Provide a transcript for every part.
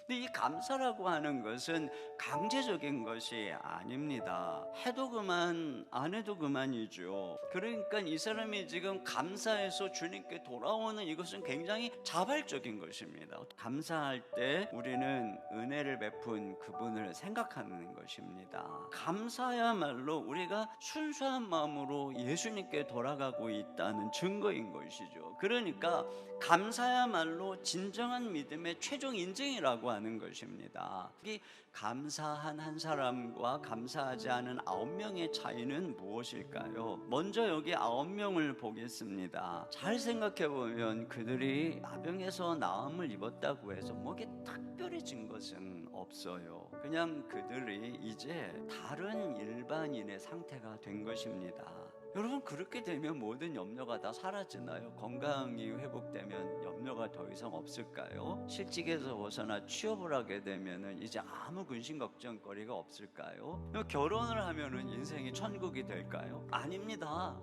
근데 이 감사라고 하는 것은 강제적인 것이 아닙니다. 해도 그만 안 해도 그만이죠. 그러니까 이 사람이 지금 감사해서 주님께 돌아오는 이것은 굉장히 자발적인 것입니다. 감사할 때 우리는 은혜를 베푼 그분을 생각하는 것입니다. 감사야말로 우리가 순수한 마음으로 예수님께 돌아가고 있다는 증거인 것이죠. 그러니까 감사야말로 진정한 믿음의 최종 인증이라고 하는 것입니다. 이 감사한 한 사람과 감사하지 않은 9명의 차이는 무엇일까요? 먼저 여기 9명을 보겠습니다. 잘 생각해 보면 그들이 나병에서 나음을 입었다고 해서 뭐게 특별해진 것은 없어요. 그냥 그들이 이제 다른 일반인의 상태가 된 것입니다. 여러분, 그렇게 되면 모든 염려가 다 사라지나요? 건강이 회복되면 염려가 더 이상 없을까요? 실직에서 벗어나 취업을 하게 되면 이제 아무 근심 걱정거리가 없을까요? 결혼을 하면 인생이 천국이 될까요? 아닙니다.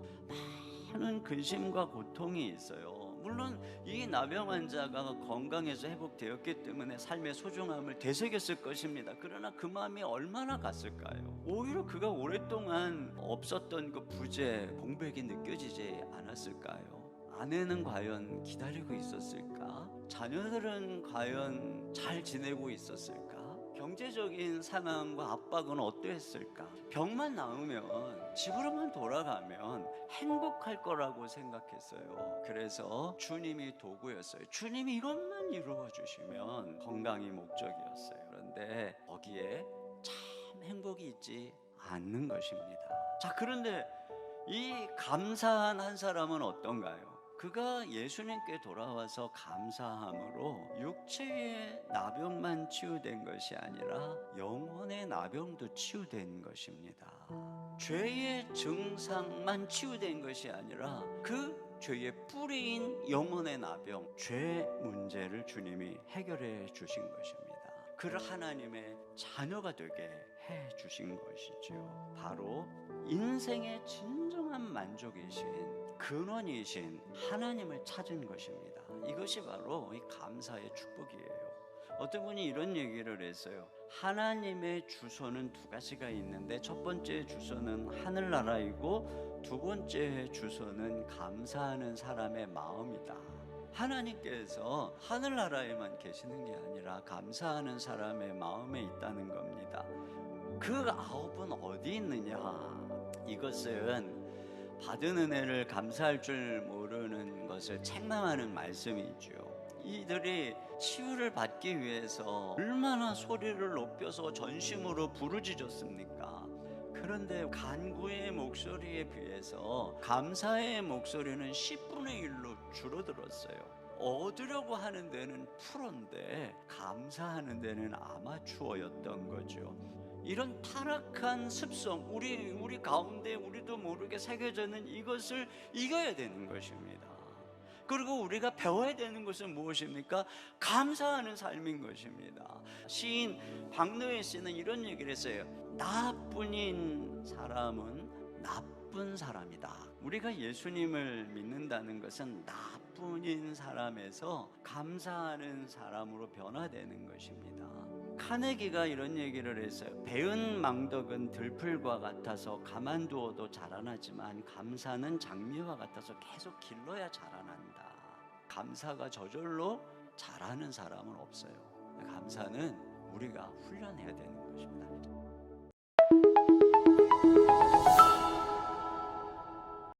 많은 근심과 고통이 있어요. 물론 이 나병 환자가 건강해서 회복되었기 때문에 삶의 소중함을 되새겼을 것입니다. 그러나 그 마음이 얼마나 갔을까요? 오히려 그가 오랫동안 없었던 그 부재, 공백이 느껴지지 않았을까요? 아내는 과연 기다리고 있었을까? 자녀들은 과연 잘 지내고 있었을까? 경제적인 상황과 압박은 어떠했을까? 병만 나으면, 집으로만 돌아가면 행복할 거라고 생각했어요. 그래서 주님이 도구였어요. 주님이 이것만 이루어 주시면 건강이 목적이었어요. 그런데 거기에 참 행복이 있지 않는 것입니다. 자, 그런데 이 감사한 한 사람은 어떤가요? 그가 예수님께 돌아와서 감사함으로 육체의 나병만 치유된 것이 아니라 영혼의 나병도 치유된 것입니다. 죄의 증상만 치유된 것이 아니라 그 죄의 뿌리인 영혼의 나병, 죄 문제를 주님이 해결해 주신 것입니다. 그를 하나님의 자녀가 되게 해 주신 것이죠. 바로 인생의 진정한 만족이신 근원이신 하나님을 찾은 것입니다. 이것이 바로 이 감사의 축복이에요. 어떤 분이 이런 얘기를 했어요. 하나님의 주소는 두 가지가 있는데 첫 번째 주소는 하늘나라이고 두 번째 주소는 감사하는 사람의 마음이다. 하나님께서 하늘나라에만 계시는 게 아니라 감사하는 사람의 마음에 있다는 겁니다. 그 9은 어디 있느냐? 이것은 받은 은혜를 감사할 줄 모르는 것을 책망하는 말씀이죠. 이들이 치유를 받기 위해서 얼마나 소리를 높여서 전심으로 부르짖었습니까? 그런데 간구의 목소리에 비해서 감사의 목소리는 10분의 1로 줄어들었어요. 얻으려고 하는 데는 프로인데 감사하는 데는 아마추어였던 거죠. 이런 타락한 습성, 우리 가운데 우리도 모르게 새겨져 있는 이것을 이겨야 되는 것입니다. 그리고 우리가 배워야 되는 것은 무엇입니까? 감사하는 삶인 것입니다. 시인 박노해 씨는 이런 얘기를 했어요. 나뿐인 사람은 나쁜 사람이다. 우리가 예수님을 믿는다는 것은 나뿐인 사람에서 감사하는 사람으로 변화되는 것입니다. 카네기가 이런 얘기를 했어요. 배은 망덕은 들풀과 같아서 가만두어도 자라나지만 감사는 장미와 같아서 계속 길러야 자라난다. 감사가 저절로 자라는 사람은 없어요. 감사는 우리가 훈련해야 되는 것입니다.